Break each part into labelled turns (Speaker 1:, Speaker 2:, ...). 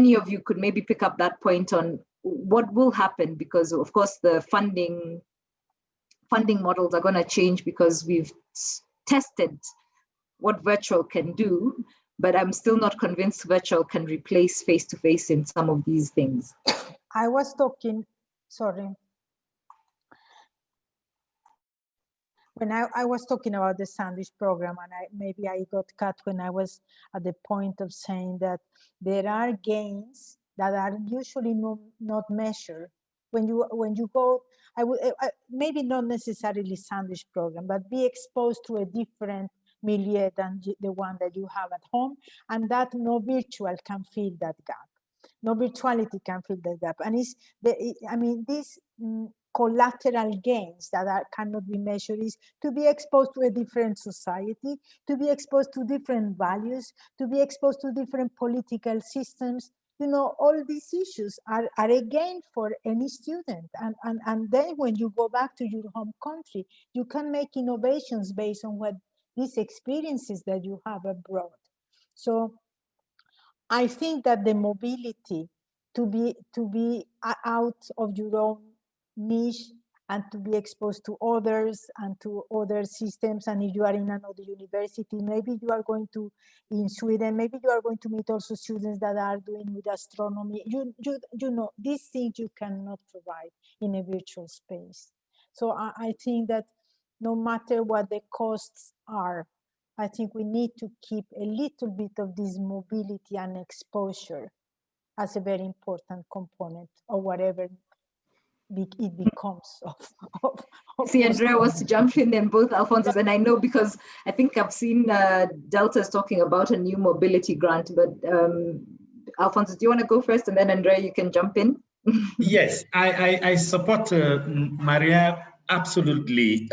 Speaker 1: any of you could maybe pick up that point on what will happen, because of course the funding models are going to change because we've tested what virtual can do, but I'm still not convinced virtual can replace face-to-face in some of these things.
Speaker 2: I was talking, sorry. When I was talking about the sandwich program, and maybe I got cut when I was at the point of saying that there are gains that are usually not measured. When you go, maybe not necessarily sandwich program, but be exposed to a different milieu than the one that you have at home, and that no virtual can fill that gap. No virtuality can fill that gap. And these collateral gains that cannot be measured is to be exposed to a different society, to be exposed to different values, to be exposed to different political systems. You know, all these issues are a gain for any student. And then when you go back to your home country, you can make innovations based on what these experiences that you have abroad. So I think that the mobility to be out of your own niche and to be exposed to others and to other systems, and if you are in another university, maybe you are going to, in Sweden, maybe you are going to meet also students that are doing with astronomy. You know, these things you cannot provide in a virtual space. So I think that no matter what the costs are, I think we need to keep a little bit of this mobility and exposure as a very important component of whatever it becomes of
Speaker 1: See, Andrea wants to jump in, and both Alphonsus, and I know because I think I've seen Delta's talking about a new mobility grant, but Alphonsus, do you want to go first, and then Andrea, you can jump in?
Speaker 3: Yes, I support Maria absolutely.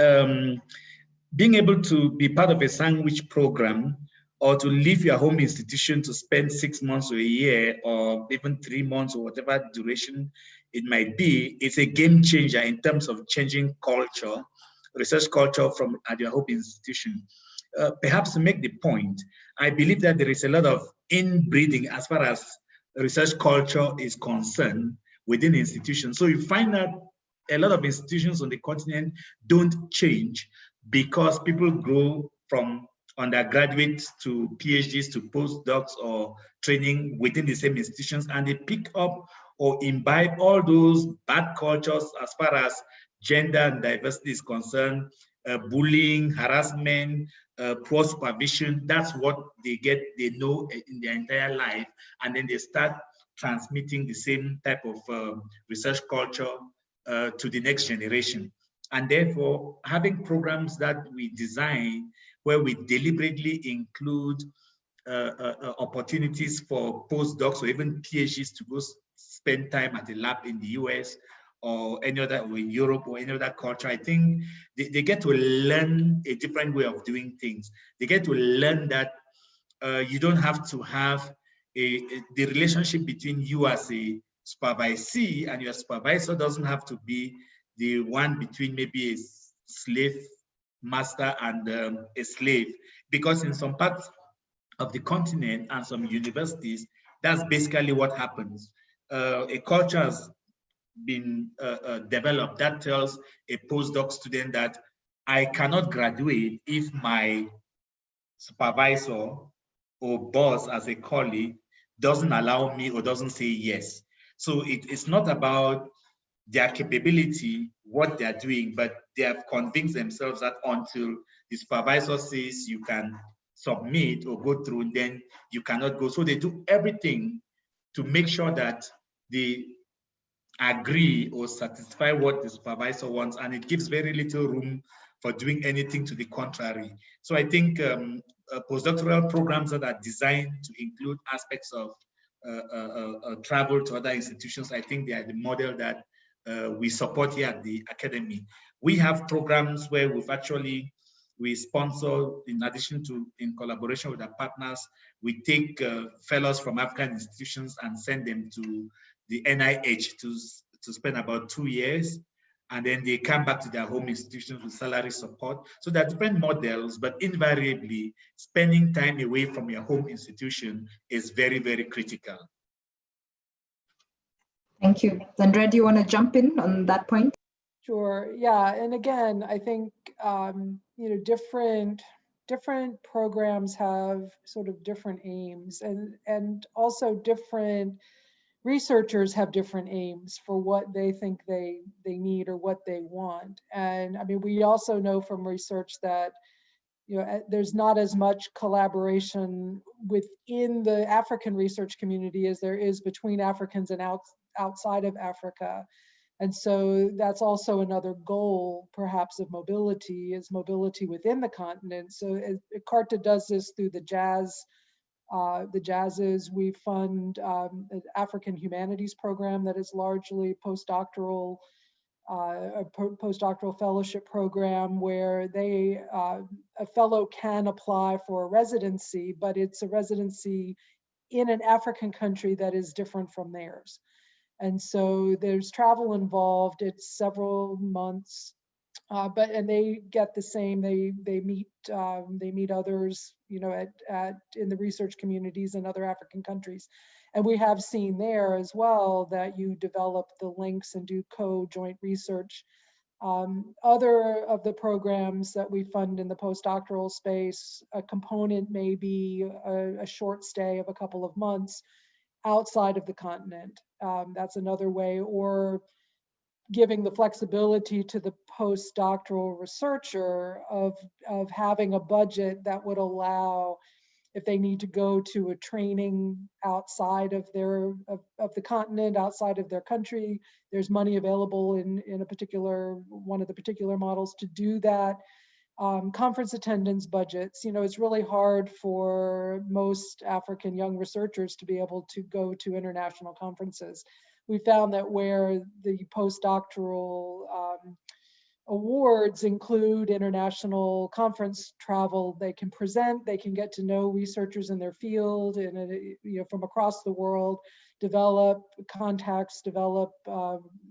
Speaker 3: Being able to be part of a sandwich program, or to leave your home institution to spend 6 months or a year, or even 3 months, or whatever duration it might be, it's a game changer in terms of changing culture, research culture from at your home institution. Perhaps to make the point, I believe that there is a lot of inbreeding as far as research culture is concerned within institutions. So you find that a lot of institutions on the continent don't change because people grow from undergraduates to PhDs to postdocs or training within the same institutions, and they pick up or imbibe all those bad cultures as far as gender and diversity is concerned, bullying, harassment, poor supervision. That's what they know in their entire life, and then they start transmitting the same type of research culture to the next generation. And therefore, having programs that we design where we deliberately include opportunities for postdocs or even PhDs to go spend time at a lab in the US or any other, or in Europe or any other culture, I think they get to learn a different way of doing things. They get to learn that you don't have to have the relationship between you as a supervisee and your supervisor doesn't have to be the one between maybe a slave master and a slave, because in some parts of the continent and some universities, that's basically what happens. A culture has been developed that tells a postdoc student that I cannot graduate if my supervisor or boss as a colleague doesn't allow me or doesn't say yes. So it's not about their capability, what they're doing, but they have convinced themselves that until the supervisor says you can submit or go through, then you cannot go. So they do everything to make sure that they agree or satisfy what the supervisor wants, and it gives very little room for doing anything to the contrary. So I think postdoctoral programs that are designed to include aspects of travel to other institutions, I think they are the model that we support here at the Academy. We have programs where we sponsor, in addition to in collaboration with our partners, we take fellows from African institutions and send them to the NIH to spend about 2 years. And then they come back to their home institutions with salary support. So there are different models, but invariably, spending time away from your home institution is very, very critical.
Speaker 1: Thank you. Sandra, do you want to jump in on that point?
Speaker 4: Sure. Yeah. And again, I think you know, different programs have sort of different aims, and also different researchers have different aims for what they think they need or what they want. And I mean, we also know from research that, you know, there's not as much collaboration within the African research community as there is between Africans and outside of Africa. And so that's also another goal, perhaps, of mobility, is mobility within the continent. So CARTA does this through the JAZs. We fund an African humanities program that is largely postdoctoral, a postdoctoral fellowship program where a fellow can apply for a residency, but it's a residency in an African country that is different from theirs. And so there's travel involved. It's several months, and they get the same. They meet others, you know, in the research communities in other African countries, and we have seen there as well that you develop the links and do co-joint research. Other of the programs that we fund in the postdoctoral space, a component may be a short stay of a couple of months outside of the continent. That's another way, or giving the flexibility to the postdoctoral researcher of having a budget that would allow, if they need to go to a training outside of the continent, outside of their country, there's money available in a particular, one of the particular models to do that. Conference attendance budgets, you know, it's really hard for most African young researchers to be able to go to international conferences. We found that where the postdoctoral awards include international conference travel, they can present, they can get to know researchers in their field and, you know, from across the world, develop contacts, develop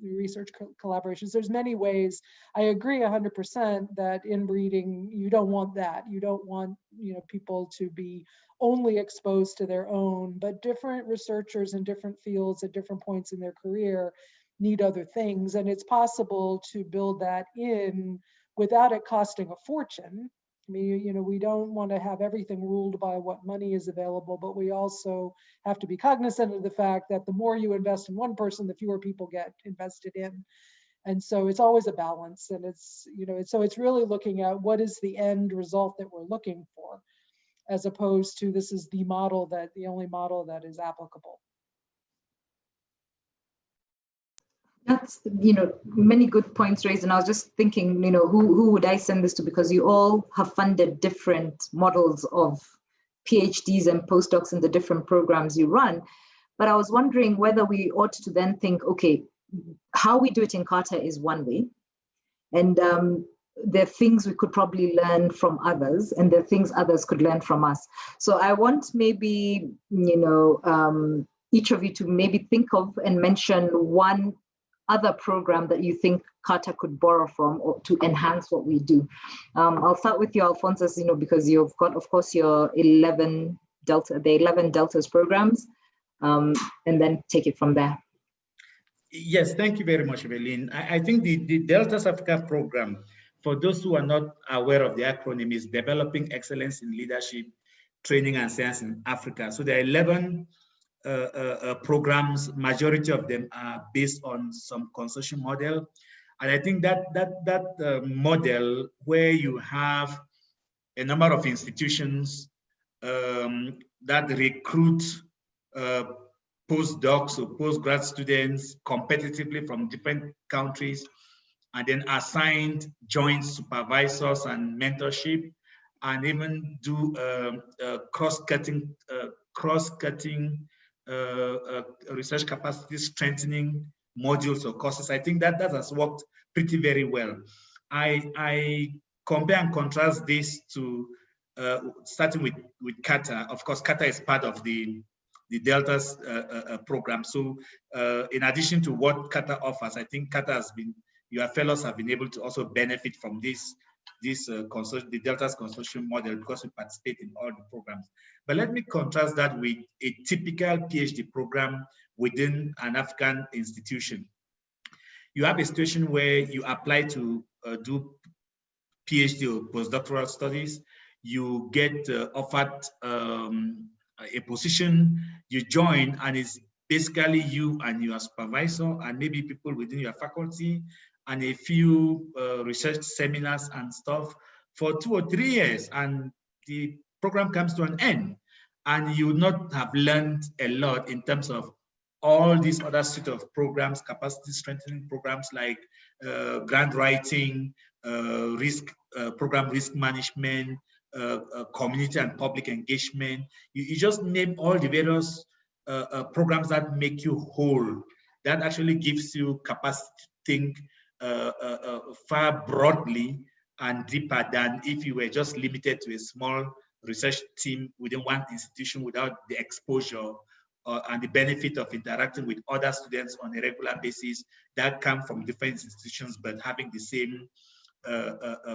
Speaker 4: research collaborations. There's many ways. I agree 100% that inbreeding, you don't want that. You don't want, you know, people to be only exposed to their own, but different researchers in different fields at different points in their career need other things. And it's possible to build that in without it costing a fortune. I mean, you know, we don't want to have everything ruled by what money is available, but we also have to be cognizant of the fact that the more you invest in one person, the fewer people get invested in. And so it's always a balance. And it's, you know, so it's really looking at what is the end result that we're looking for, as opposed to this is the model that, the only model that is applicable.
Speaker 1: That's, you know, many good points raised. And I was just thinking, you know, who would I send this to? Because you all have funded different models of PhDs and postdocs in the different programs you run. But I was wondering whether we ought to then think, okay, how we do it in CARTA is one way. And there are things we could probably learn from others, and there are things others could learn from us. So I want maybe, you know, each of you to maybe think of and mention one other program that you think CARTA could borrow from or to enhance what we do. I'll start with you, Alphonsus, you know, because you've got, of course, your 11 Deltas programs, and then take it from there.
Speaker 3: Yes, thank you very much, Evelyn. I think the Deltas Africa program, for those who are not aware of the acronym, is Developing Excellence in Leadership, Training and Science in Africa. So there are 11 programs. Majority of them are based on some consortium model, and I think that model where you have a number of institutions that recruit postdocs or postgrad students competitively from different countries, and then assigned joint supervisors and mentorship, and even do cross-cutting research capacity strengthening modules or courses. I think that has worked pretty very well. I compare and contrast this to starting with CARTA. Of course, CARTA is part of the Deltas program. So in addition to what CARTA offers, I think CARTA has been, your fellows have been able to also benefit from the Deltas consortium model, because we participate in all the programs. But let me contrast that with a typical PhD program within an African institution. You have a situation where you apply to do PhD or postdoctoral studies, you get offered a position, you join, and it's basically you and your supervisor and maybe people within your faculty and a few research seminars and stuff for 2 or 3 years, and the program comes to an end, and you would not have learned a lot in terms of all these other suite of programs, capacity strengthening programs like grant writing, program risk management, community and public engagement. You just name all the various programs that make you whole, that actually gives you capacity to think far broadly and deeper than if you were just limited to a small research team within one institution without the exposure and the benefit of interacting with other students on a regular basis that come from different institutions but having the same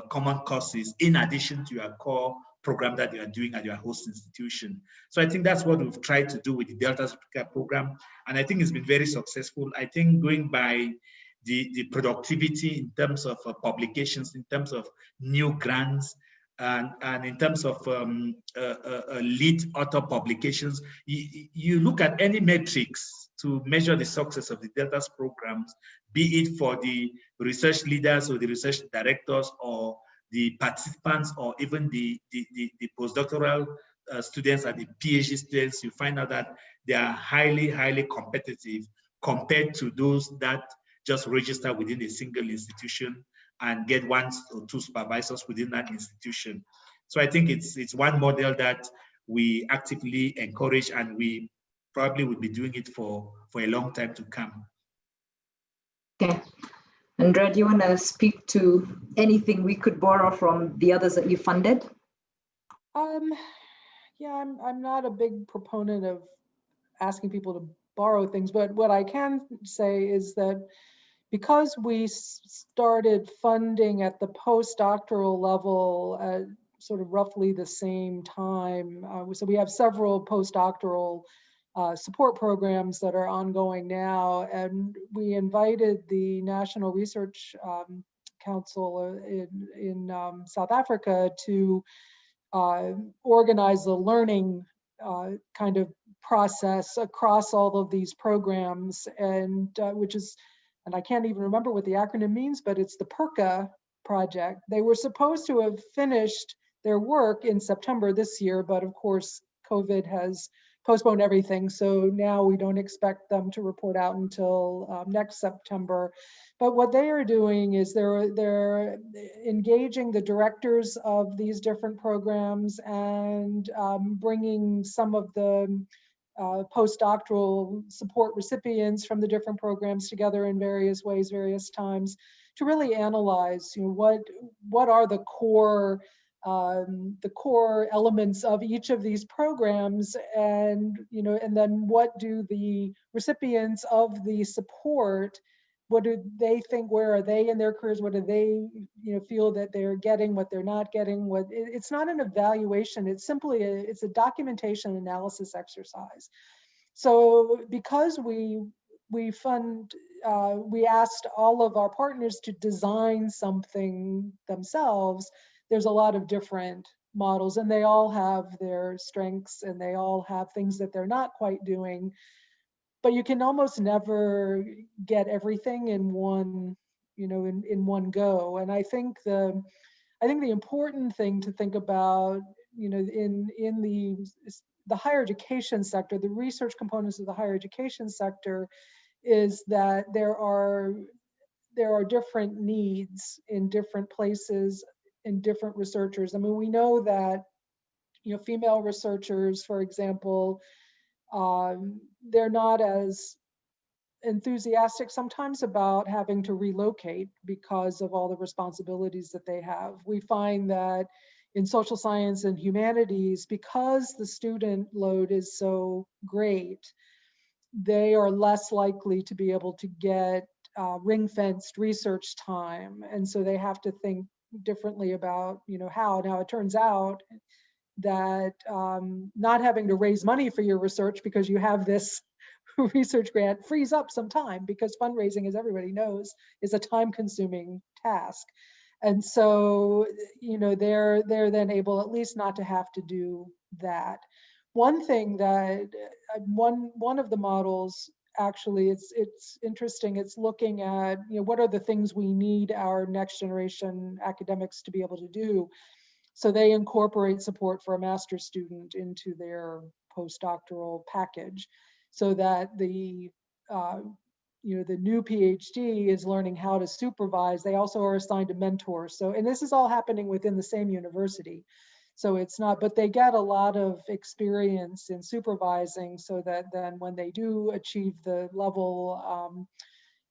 Speaker 3: common courses in addition to your core program that you are doing at your host institution. So I think that's what we've tried to do with the Delta Africa program, and I think it's been very successful. I think going by the productivity in terms of publications, in terms of new grants, and in terms of lead author publications, you look at any metrics to measure the success of the Delta's programs, be it for the research leaders or the research directors or the participants or even the postdoctoral students and the PhD students, you find out that they are highly, highly competitive compared to those that just register within a single institution and get 1 or 2 supervisors within that institution. So I think it's one model that we actively encourage, and we probably will be doing it for a long time to come.
Speaker 1: Okay. Andrea, do you want to speak to anything we could borrow from the others that you funded?
Speaker 4: Yeah, I'm not a big proponent of asking people to borrow things, but what I can say is that because we started funding at the postdoctoral level at sort of roughly the same time, so we have several postdoctoral support programs that are ongoing now, and we invited the National Research Council in South Africa to organize the learning kind of process across all of these programs, and which is, and I can't even remember what the acronym means, but it's the PERCA project. They were supposed to have finished their work in September this year, but of course, COVID has postponed everything. So now we don't expect them to report out until next September. But what they are doing is they're engaging the directors of these different programs and bringing some of the postdoctoral support recipients from the different programs together in various ways, various times, to really analyze, what are the core elements of each of these programs, and and then what do the recipients of the support, what do they think, where are they in their careers, what do they feel that they're getting, what they're not getting. It's not an evaluation, it's simply it's a documentation analysis exercise. So because we asked all of our partners to design something themselves, there's a lot of different models, and they all have their strengths and they all have things that they're not quite doing. But you can almost never get everything in one, in one go. And I think the important thing to think about, in the higher education sector, the research components of the higher education sector, is that there are different needs in different places, in different researchers. I mean, we know that female researchers, for example, they're not as enthusiastic sometimes about having to relocate because of all the responsibilities that they have. We find that in social science and humanities, because the student load is so great, they are less likely to be able to get ring-fenced research time. And so they have to think differently about how. Now it turns out that not having to raise money for your research because you have this research grant frees up some time, because fundraising, as everybody knows, is a time-consuming task. And so, you know, they're then able at least not to have to do that. One thing that one of the models, actually, it's interesting. It's looking at, you know, what are the things we need our next generation academics to be able to do. So they incorporate support for a master's student into their postdoctoral package, so that the you know, the new PhD is learning how to supervise. They also are assigned a mentor. So, and this is all happening within the same university. So it's not, but they get a lot of experience in supervising, so that then when they do achieve the level,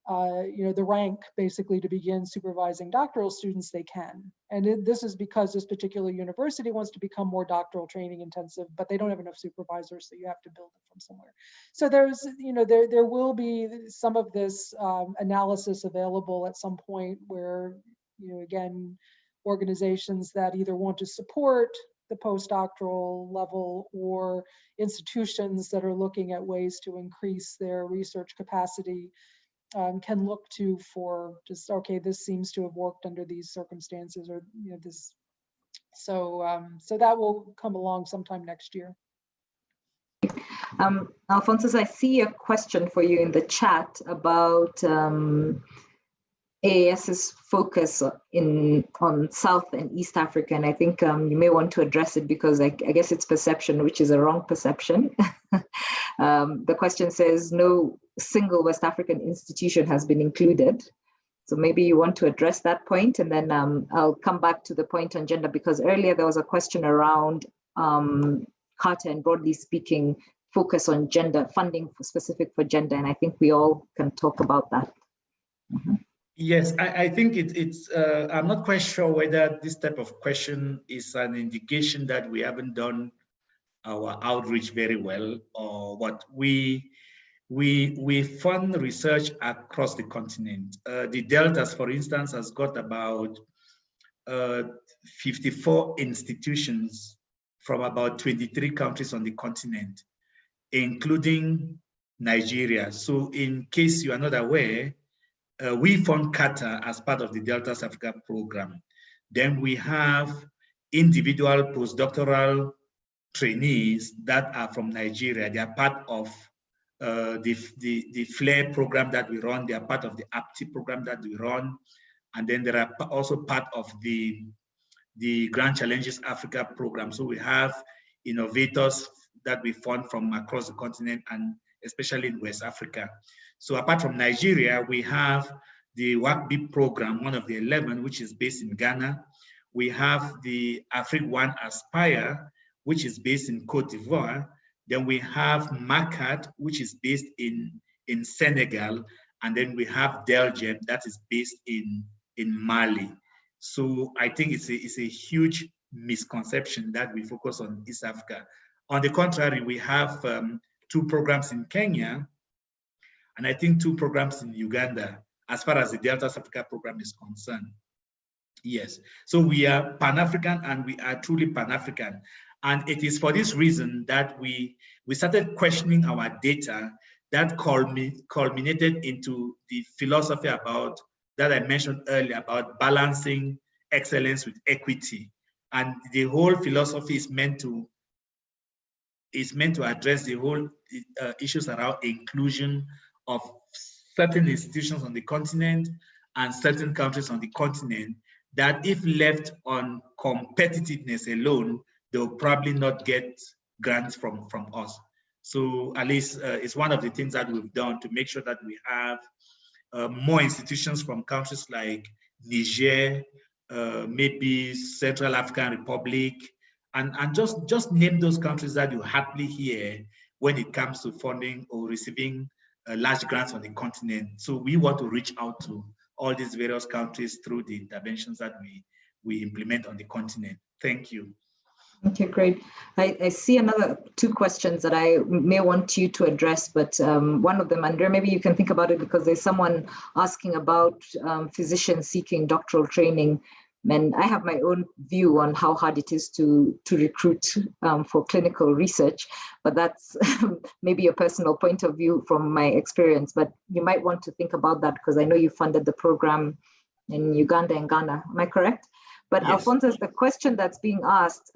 Speaker 4: you know, the rank basically to begin supervising doctoral students, they can. And this is because this particular university wants to become more doctoral training intensive, but they don't have enough supervisors, so you have to build it from somewhere. So there's, you know, there will be some of this analysis available at some point where, you know, again, organizations that either want to support the postdoctoral level, or institutions that are looking at ways to increase their research capacity, can look to for just, okay, this seems to have worked under these circumstances, or, you know, this. So so that will come along sometime next year.
Speaker 1: Alphonsus, I see a question for you in the chat about AAS's focus on South and East Africa, and I think you may want to address it, because I guess it's perception, which is a wrong perception. The question says, no single West African institution has been included. So maybe you want to address that point, and then I'll come back to the point on gender, because earlier there was a question around CARTA and, broadly speaking, focus on gender, funding specific for gender, and I think we all can talk about that. Mm-hmm.
Speaker 3: Yes, I think it's, I'm not quite sure whether this type of question is an indication that we haven't done our outreach very well, or what. We fund research across the continent. The Deltas, for instance, has got about 54 institutions from about 23 countries on the continent, including Nigeria. So in case you are not aware, we fund CARTA as part of the Deltas Africa program. Then we have individual postdoctoral trainees that are from Nigeria. They are part of the FLAIR program that we run. They are part of the APTI program that we run. And then there are also part of the Grand Challenges Africa program. So we have innovators that we fund from across the continent, and especially in West Africa. So apart from Nigeria, we have the WACB program, one of the 11, which is based in Ghana. We have the Africa-One Aspire, which is based in Cote d'Ivoire. Then we have MACAD, which is based in Senegal. And then we have Delgem, that is based in Mali. So I think it's a huge misconception that we focus on East Africa. On the contrary, we have 2 programs in Kenya, and I think 2 programs in Uganda, as far as the Deltas Africa program is concerned. Yes, so we are Pan-African, and we are truly Pan-African. And it is for this reason that we started questioning our data that culminated into the philosophy about, that I mentioned earlier, about balancing excellence with equity. And the whole philosophy is meant to address the whole issues around inclusion of certain institutions on the continent and certain countries on the continent, that if left on competitiveness alone, they'll probably not get grants from us. So at least it's one of the things that we've done to make sure that we have more institutions from countries like Niger, maybe Central African Republic, and just name those countries that you hardly hear when it comes to funding or receiving large grants on the continent. So we want to reach out to all these various countries through the interventions that we implement on the continent. Thank you.
Speaker 1: Okay, great. I see another 2 questions that I may want you to address, but one of them, Andrea, maybe you can think about it, because there's someone asking about physicians seeking doctoral training. men. I have my own view on how hard it is to recruit for clinical research, but that's maybe a personal point of view from my experience. But you might want to think about that, because I know you funded the program in Uganda and Ghana. Am I correct? But yes. Alphonsus, the question that's being asked,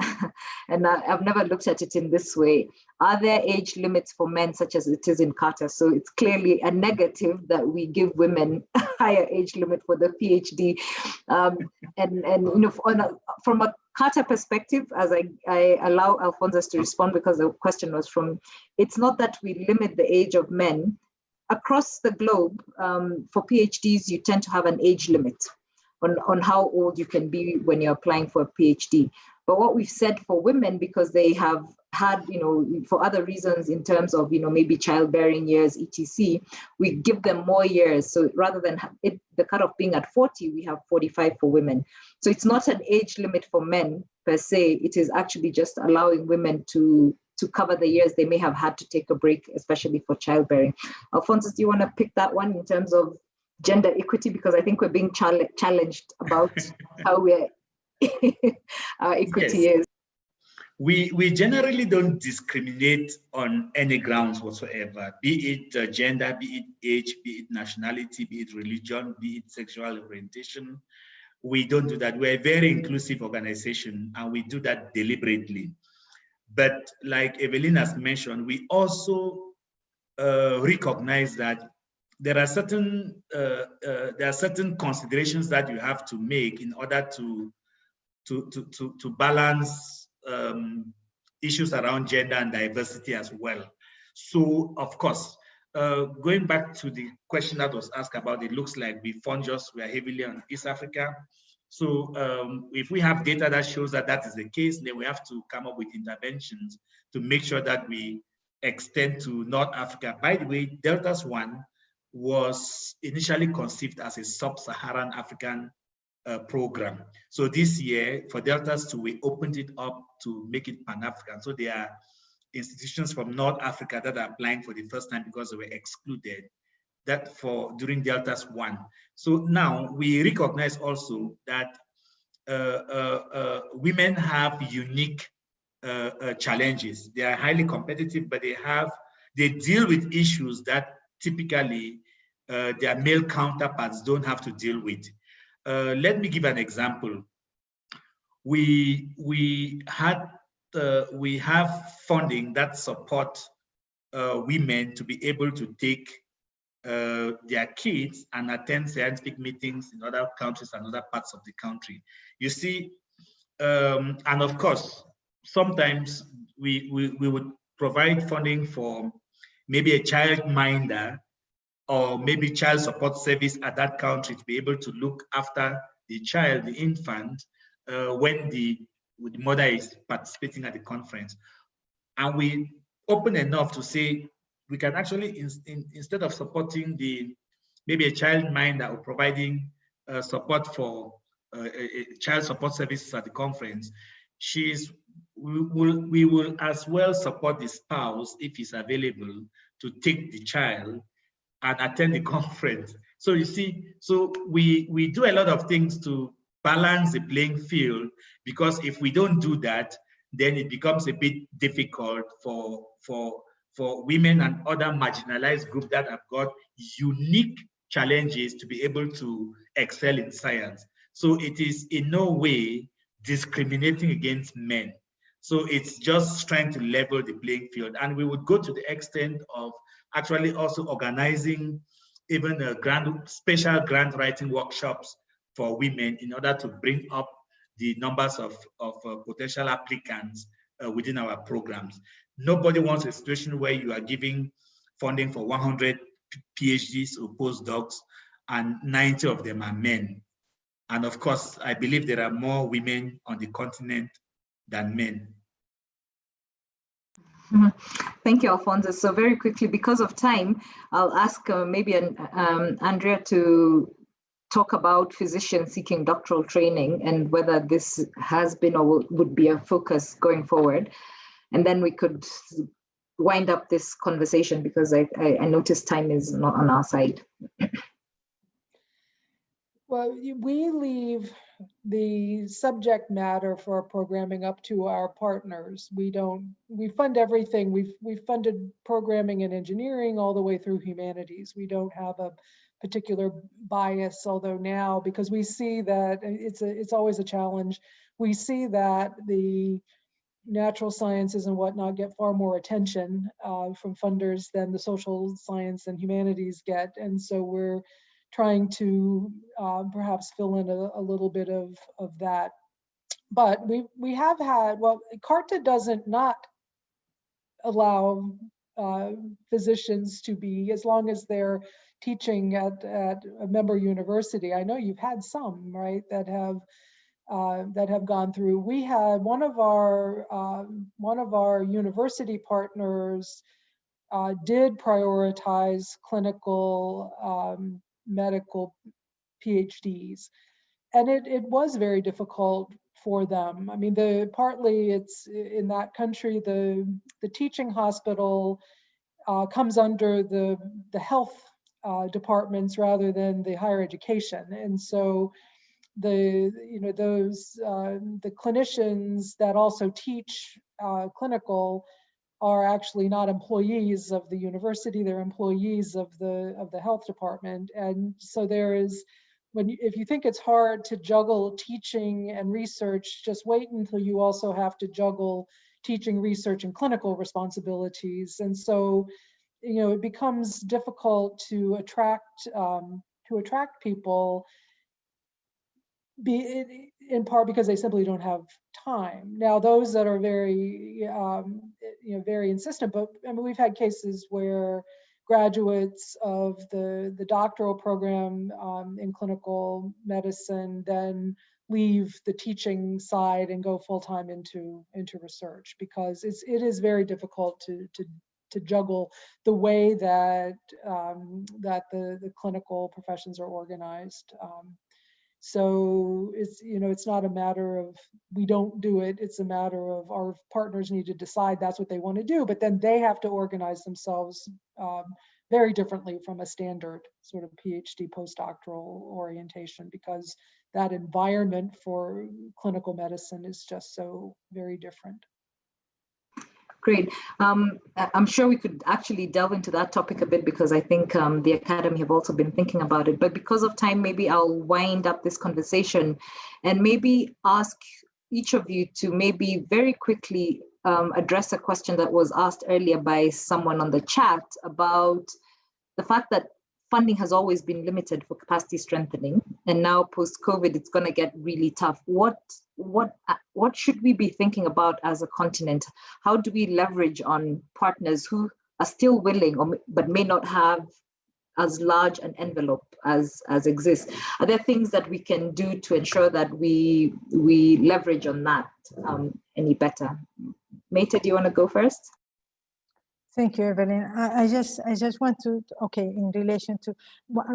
Speaker 1: and I've never looked at it in this way, are there age limits for men such as it is in CARTA? So it's clearly a negative that we give women a higher age limit for the PhD. And you know, from a CARTA perspective, as I allow Alphonsus to respond, because the question was from, it's not that we limit the age of men. Across the globe, for PhDs, you tend to have an age limit on how old you can be when you're applying for a PhD. But what we've said for women, because they have had, you know, for other reasons in terms of, you know, maybe childbearing years, etc., we give them more years. So rather than the cutoff being at 40, we have 45 for women. So it's not an age limit for men per se. It is actually just allowing women to cover the years they may have had to take a break, especially for childbearing. Alphonsus, do you want to pick that one in terms of gender equity, because I think we're being challenged about how our equity is.
Speaker 3: We generally don't discriminate on any grounds whatsoever, be it gender, be it age, be it nationality, be it religion, be it sexual orientation. We don't do that. We're a very inclusive organization, and we do that deliberately. But like Evelyn has mentioned, we also recognize that there are certain considerations that you have to make in order to balance issues around gender and diversity as well. So, of course, going back to the question that was asked about, it looks like we are heavily on East Africa. So if we have data that shows that that is the case, then we have to come up with interventions to make sure that we extend to North Africa. By the way, Deltas 1 was initially conceived as a sub-Saharan African program. So this year, for Deltas 2, we opened it up to make it Pan-African. So there are institutions from North Africa that are applying for the first time because they were excluded during Deltas 1. So now we recognize also that women have unique challenges. They are highly competitive, but they deal with issues that typically their male counterparts don't have to deal with. Let me give an example. We have funding that support women to be able to take their kids and attend scientific meetings in other countries and other parts of the country. You see, and of course, sometimes we would provide funding for maybe a child minder or maybe child support service at that country to be able to look after the child, the infant, when the mother is participating at the conference. And we open enough to say we can actually, instead of supporting maybe a child minder or providing support for child support services at the conference, we will as well support the spouse if he's available to take the child and attend the conference. So you see, so we do a lot of things to balance the playing field, because if we don't do that, then it becomes a bit difficult for women and other marginalized groups that have got unique challenges to be able to excel in science. So it is in no way discriminating against men. So it's just trying to level the playing field. And we would go to the extent of actually also organizing even special grant writing workshops for women in order to bring up the numbers of potential applicants within our programs. Nobody wants a situation where you are giving funding for 100 PhDs or postdocs and 90 of them are men. And of course, I believe there are more women on the continent than men.
Speaker 1: Thank you, Alphonsus. So very quickly, because of time, I'll ask maybe Andrea to talk about physicians seeking doctoral training and whether this has been or would be a focus going forward. And then we could wind up this conversation, because I notice time is not on our side.
Speaker 4: Well, we leave the subject matter for our programming up to our partners. We fund everything. We've funded programming and engineering all the way through humanities. We don't have a particular bias, although now, because we see that it's always a challenge. We see that the natural sciences and whatnot get far more attention from funders than the social science and humanities get. And so we're trying to perhaps fill in a little bit of that. But we have had, well, CARTA doesn't not allow physicians to be, as long as they're teaching at a member university. I know you've had some, right, that have gone through. We had one of our university partners did prioritize clinical medical PhDs, and it was very difficult for them. I mean, partly it's in that country, the teaching hospital comes under the health departments rather than the higher education, and so the clinicians that also teach clinical are actually not employees of the university, they're employees of the health department. And so there is, if you think it's hard to juggle teaching and research, just wait until you also have to juggle teaching, research, and clinical responsibilities. And so, it becomes difficult to attract people, in part because they simply don't have time. Now, those that are very, very insistent, but I mean, we've had cases where graduates of the doctoral program in clinical medicine then leave the teaching side and go full-time into research, because it is very difficult to juggle the way that the clinical professions are organized. So it's not a matter of we don't do it. It's a matter of our partners need to decide that's what they want to do, but then they have to organize themselves very differently from a standard sort of PhD postdoctoral orientation, because that environment for clinical medicine is just so very different.
Speaker 1: Great. I'm sure we could actually delve into that topic a bit, because I think the Academy have also been thinking about it. But because of time, maybe I'll wind up this conversation and maybe ask each of you to maybe very quickly address a question that was asked earlier by someone on the chat about the fact that funding has always been limited for capacity strengthening, and now post-COVID, it's going to get really tough. What should we be thinking about as a continent? How do we leverage on partners who are still willing, but may not have as large an envelope as exists? Are there things that we can do to ensure that we leverage on that any better? Meta, do you want to go first?
Speaker 2: Thank you, Evelyn. I just want to, in relation to,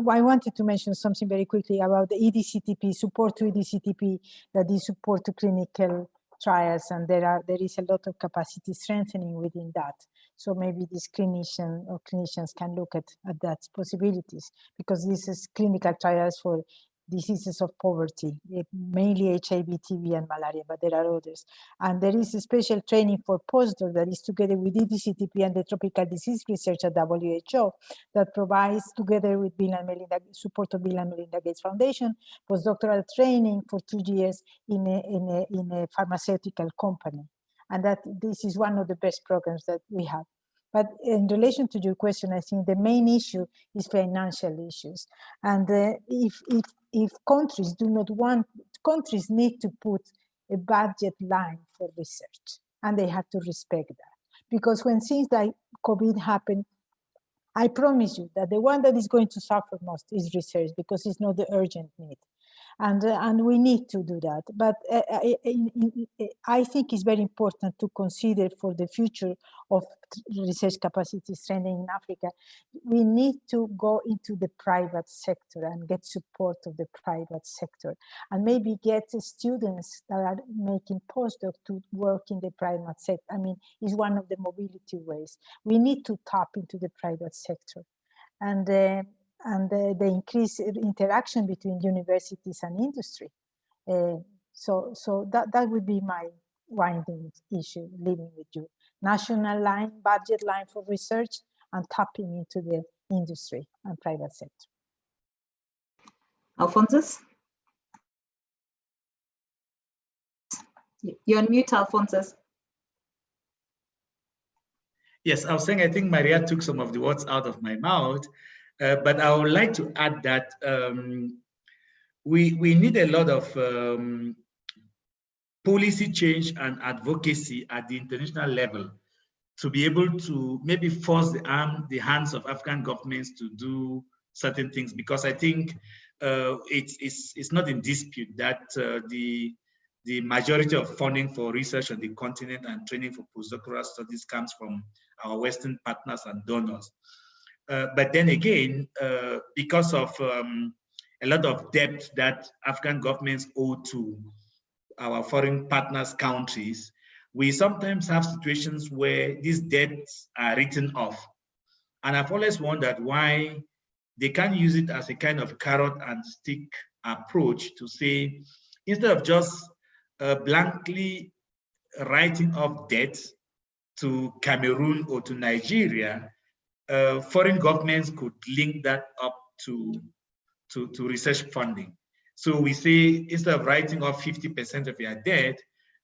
Speaker 2: I wanted to mention something very quickly about the EDCTP, support to EDCTP, that is support to clinical trials, and there is a lot of capacity strengthening within that. So maybe this clinicians can look at that possibilities, because this is clinical trials for diseases of poverty, mainly HIV, TB, and malaria, but there are others. And there is a special training for postdoc that is together with EDCTP and the Tropical Disease Research at WHO that provides, together with support of Bill and Melinda Gates Foundation, postdoctoral training for 2 years in a pharmaceutical company. And that this is one of the best programs that we have. But in relation to your question, I think the main issue is financial issues. And if countries do not want, countries need to put a budget line for research, and they have to respect that. Because when things like COVID happen, I promise you that the one that is going to suffer most is research, because it's not the urgent need. And we need to do that. But I think it's very important to consider for the future of research capacity strengthening in Africa, we need to go into the private sector and get support of the private sector, and maybe get students that are making postdoc to work in the private sector. I mean, it's one of the mobility ways. We need to tap into the private sector. And the increased interaction between universities and industry. So that would be my winding issue, leaving with you. National line, budget line for research, and tapping into the industry and private sector.
Speaker 1: Alphonsus? You're on mute, Alphonsus.
Speaker 3: Yes, I was saying I think Maria took some of the words out of my mouth, but I would like to add that we need a lot of policy change and advocacy at the international level to be able to maybe force the hands of African governments to do certain things, because I think it's not in dispute that the majority of funding for research on the continent and training for postdoctoral studies comes from our Western partners and donors. But then again, because of a lot of debt that African governments owe to our foreign partners countries, we sometimes have situations where these debts are written off. And I've always wondered why they can't use it as a kind of carrot and stick approach to say, instead of just blankly writing off debts to Cameroon or to Nigeria, foreign governments could link that up to research funding. So we say, instead of writing off 50% of your debt,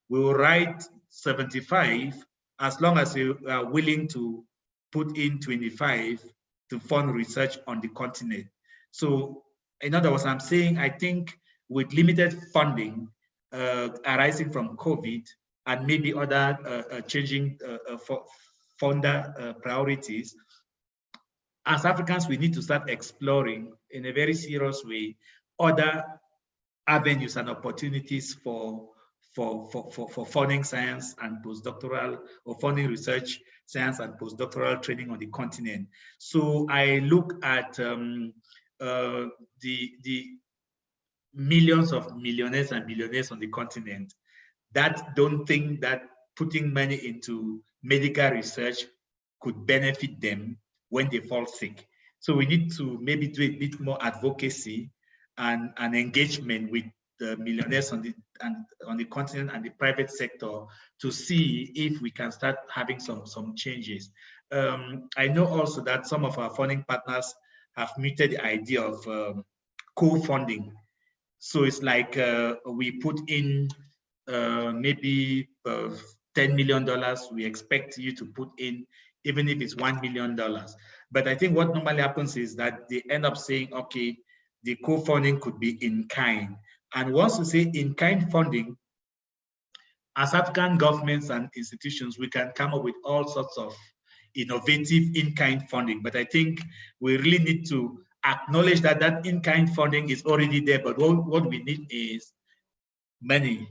Speaker 3: we will write 75, as long as you are willing to put in 25 to fund research on the continent. So in other words, I'm saying, I think with limited funding arising from COVID and maybe other changing funder priorities, as Africans, we need to start exploring in a very serious way other avenues and opportunities for funding science and postdoctoral, or funding research, science and postdoctoral training on the continent. So I look at the millions of millionaires and billionaires on the continent that don't think that putting money into medical research could benefit them when they fall sick. So we need to maybe do a bit more advocacy and engagement with the millionaires on the continent and the private sector to see if we can start having some changes. I know also that some of our funding partners have mooted the idea of co-funding. So it's like we put in maybe $10 million, we expect you to put in, even if it's $1 million. But I think what normally happens is that they end up saying, okay, the co-funding could be in kind. And once you say in kind funding, as African governments and institutions, we can come up with all sorts of innovative in-kind funding. But I think we really need to acknowledge that that in-kind funding is already there, but what we need is money.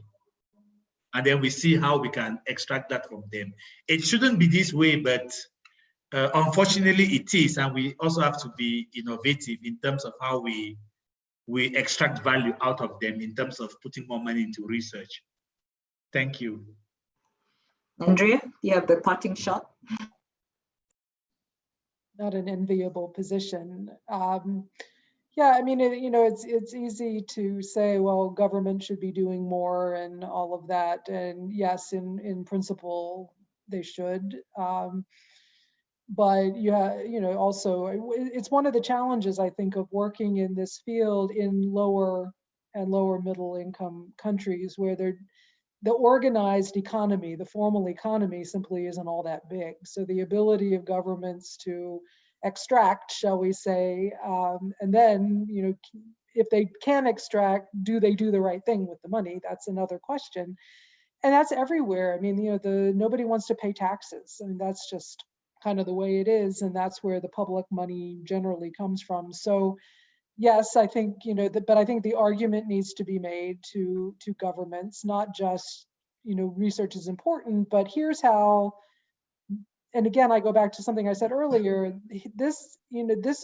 Speaker 3: And then we see how we can extract that from them. It shouldn't be this way, but unfortunately it is. And we also have to be innovative in terms of how we extract value out of them in terms of putting more money into research. Thank you.
Speaker 1: Andrea, you have the parting shot.
Speaker 4: Not an enviable position. Yeah, I mean, it's easy to say, well, government should be doing more and all of that. And yes, in principle, they should. But also, it's one of the challenges, I think, of working in this field in lower and lower middle income countries where the organized economy, the formal economy simply isn't all that big. So the ability of governments to extract, shall we say, and then, if they can extract, do they do the right thing with the money? That's another question. And that's everywhere. I mean, nobody wants to pay taxes. I mean, that's just kind of the way it is. And that's where the public money generally comes from. So yes, I think, but I think the argument needs to be made to governments, not just, research is important, but here's how. And again, I go back to something I said earlier. This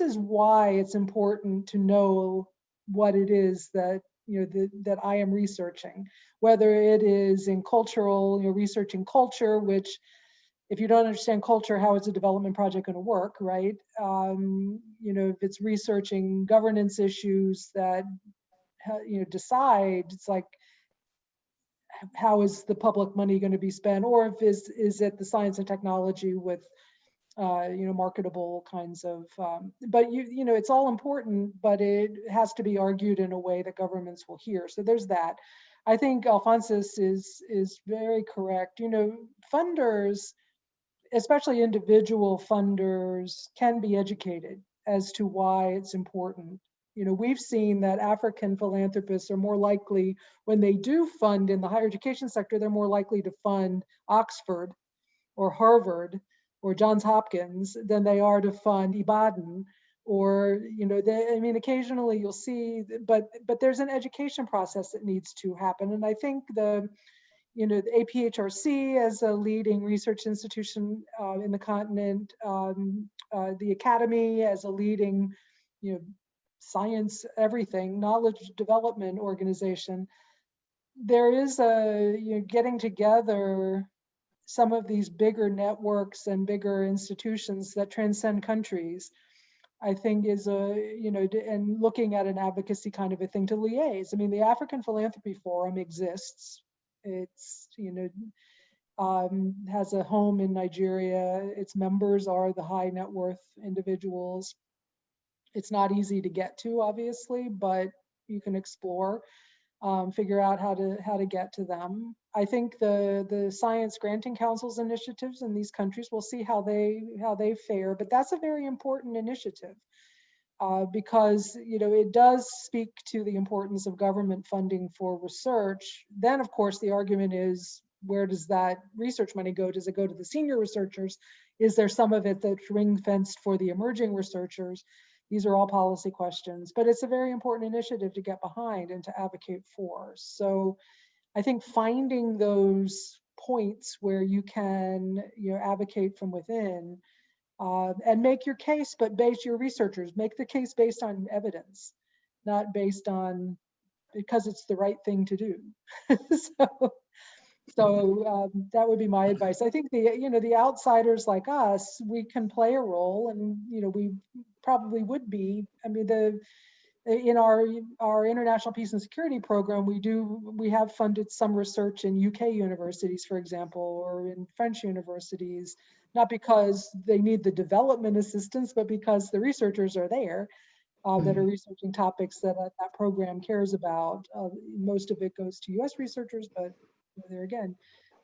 Speaker 4: is why it's important to know what it is that that I am researching, whether it is in cultural, researching culture, which, if you don't understand culture, how is a development project going to work, right? If it's researching governance issues that decide. It's like, how is the public money going to be spent, or if is it the science and technology with marketable kinds of, but it's all important, but it has to be argued in a way that governments will hear. So there's that. I think Alphonsus is very correct. Funders, especially individual funders, can be educated as to why it's important. We've seen that African philanthropists are more likely, when they do fund in the higher education sector, they're more likely to fund Oxford or Harvard or Johns Hopkins than they are to fund Ibadan, or occasionally you'll see, but there's an education process that needs to happen. And I think the APHRC as a leading research institution in the continent, the Academy as a leading science everything knowledge development organization, there is a getting together some of these bigger networks and bigger institutions that transcend countries, I think is and looking at an advocacy kind of a thing to liaise. I mean, the African Philanthropy Forum exists. It's, has a home in Nigeria. Its members are the high net worth individuals. It's not easy to get to, obviously, but you can explore, figure out how to get to them. I think the Science Granting Council's initiatives in these countries, we'll see how they fare, but that's a very important initiative because it does speak to the importance of government funding for research. Then, of course, the argument is, where does that research money go? Does it go to the senior researchers? Is there some of it that's ring-fenced for the emerging researchers? These are all policy questions, but it's a very important initiative to get behind and to advocate for. So I think finding those points where you can advocate from within and make your case, but base your researchers, make the case based on evidence, not based on because it's the right thing to do. So that would be my advice. I think the outsiders like us, we can play a role, and we probably would be. I mean, in our international peace and security program, we have funded some research in UK universities, for example, or in French universities, not because they need the development assistance, but because the researchers are there that are researching topics that that program cares about. Most of it goes to US researchers, but there again.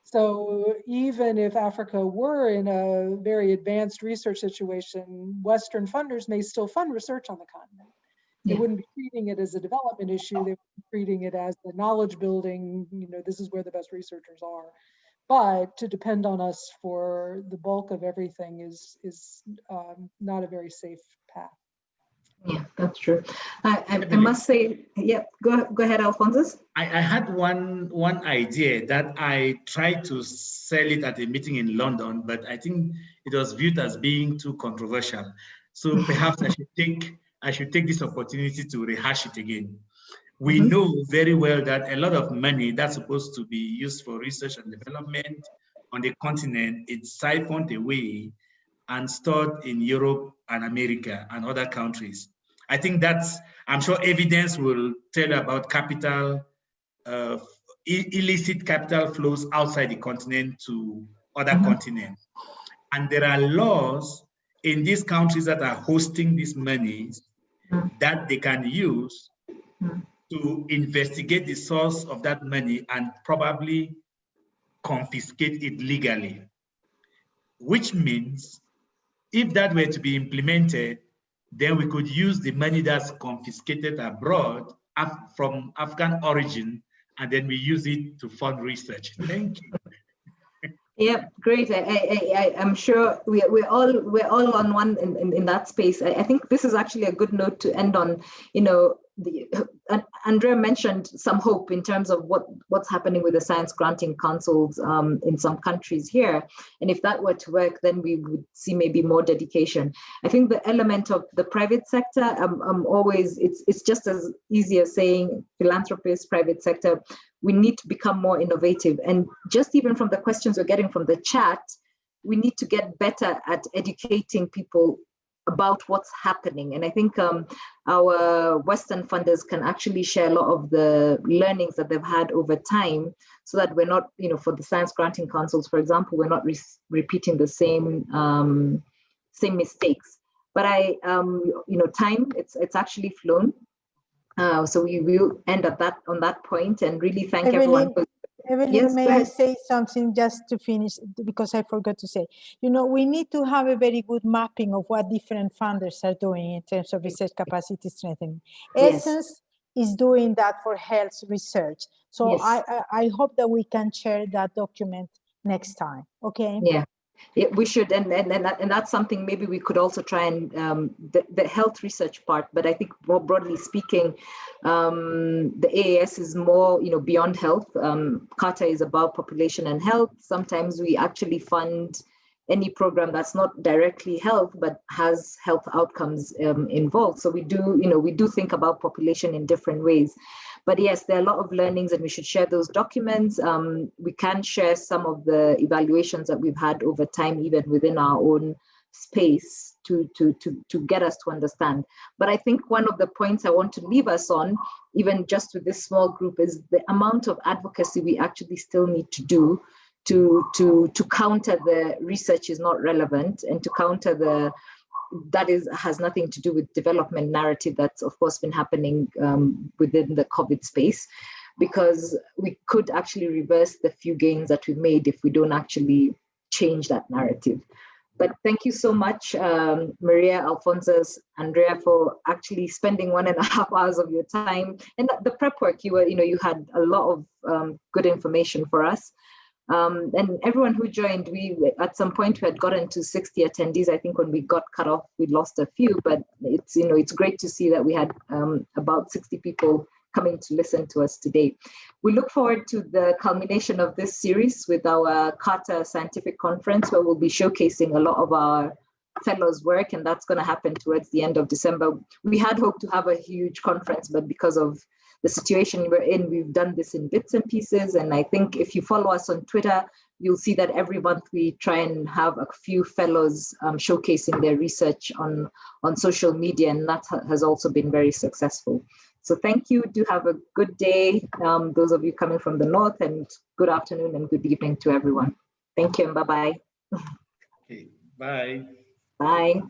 Speaker 4: So even if Africa were in a very advanced research situation, Western funders may still fund research on the continent. They wouldn't be treating it as a development issue. They would be treating it as the knowledge building, this is where the best researchers are. But to depend on us for the bulk of everything is not a very safe path.
Speaker 1: Yeah, that's true. I must say, go ahead, Alphonsus.
Speaker 3: I had one idea that I tried to sell it at a meeting in London, but I think it was viewed as being too controversial. So perhaps I should take this opportunity to rehash it again. We know very well that a lot of money that's supposed to be used for research and development on the continent, it's siphoned away and stored in Europe and America and other countries. I think I'm sure evidence will tell about capital, illicit capital flows outside the continent to other continents. And there are laws in these countries that are hosting these monies that they can use to investigate the source of that money and probably confiscate it legally. Which means if that were to be implemented, then we could use the money that's confiscated abroad from African origin, and then we use it to fund research. Thank you.
Speaker 1: Yeah, great. I'm sure we're all on one in that space. I think this is actually a good note to end on. Andrea mentioned some hope in terms of what's happening with the science granting councils in some countries here. And if that were to work, then we would see maybe more dedication. I think the element of the private sector, it's just as easy as saying philanthropists, private sector, we need to become more innovative. And just even from the questions we're getting from the chat, we need to get better at educating people about what's happening. And I think our Western funders can actually share a lot of the learnings that they've had over time, so that we're not, for the science granting councils, for example, we're not repeating the same mistakes. But time, it's actually flown. So we will end at on that point, and really thank everyone.
Speaker 2: Evelyn,
Speaker 1: Yes,
Speaker 2: may I say something just to finish, because I forgot to say, we need to have a very good mapping of what different funders are doing in terms of research capacity strengthening.
Speaker 1: Yes.
Speaker 2: Essence is doing that for health research. So
Speaker 1: yes.
Speaker 2: I hope that we can share that document next time, okay?
Speaker 1: Yeah. We should, and that's something maybe we could also try and the health research part. But I think more broadly speaking, the AAS is more beyond health. CARTA is about population and health. Sometimes we actually fund any program that's not directly health but has health outcomes involved. So we do think about population in different ways. But yes, there are a lot of learnings, and we should share those documents. We can share some of the evaluations that we've had over time, even within our own space, to get us to understand. But I think one of the points I want to leave us on, even just with this small group, is the amount of advocacy we actually still need to do to counter the research is not relevant, and to counter has nothing to do with development narrative that's of course been happening within the COVID space, because we could actually reverse the few gains that we made if we don't actually change that narrative. But thank you so much, Maria, Alphonsus, Andrea, for actually spending 1.5 hours of your time. And the prep work, you had a lot of good information for us. And everyone who joined, at some point we had gotten to 60 attendees. I think when we got cut off, we lost a few, but it's great to see that we had about 60 people coming to listen to us today. We look forward to the culmination of this series with our CARTA Scientific Conference, where we'll be showcasing a lot of our fellows' work, and that's going to happen towards the end of December. We had hoped to have a huge conference, but because of the situation we're in, we've done this in bits and pieces. And I think if you follow us on Twitter, you'll see that every month we try and have a few fellows showcasing their research on social media, and that has also been very successful. So thank you. Do have a good day, those of you coming from the north, and good afternoon and good evening to everyone. Thank you, and bye-bye.
Speaker 3: Okay, bye.
Speaker 1: Bye.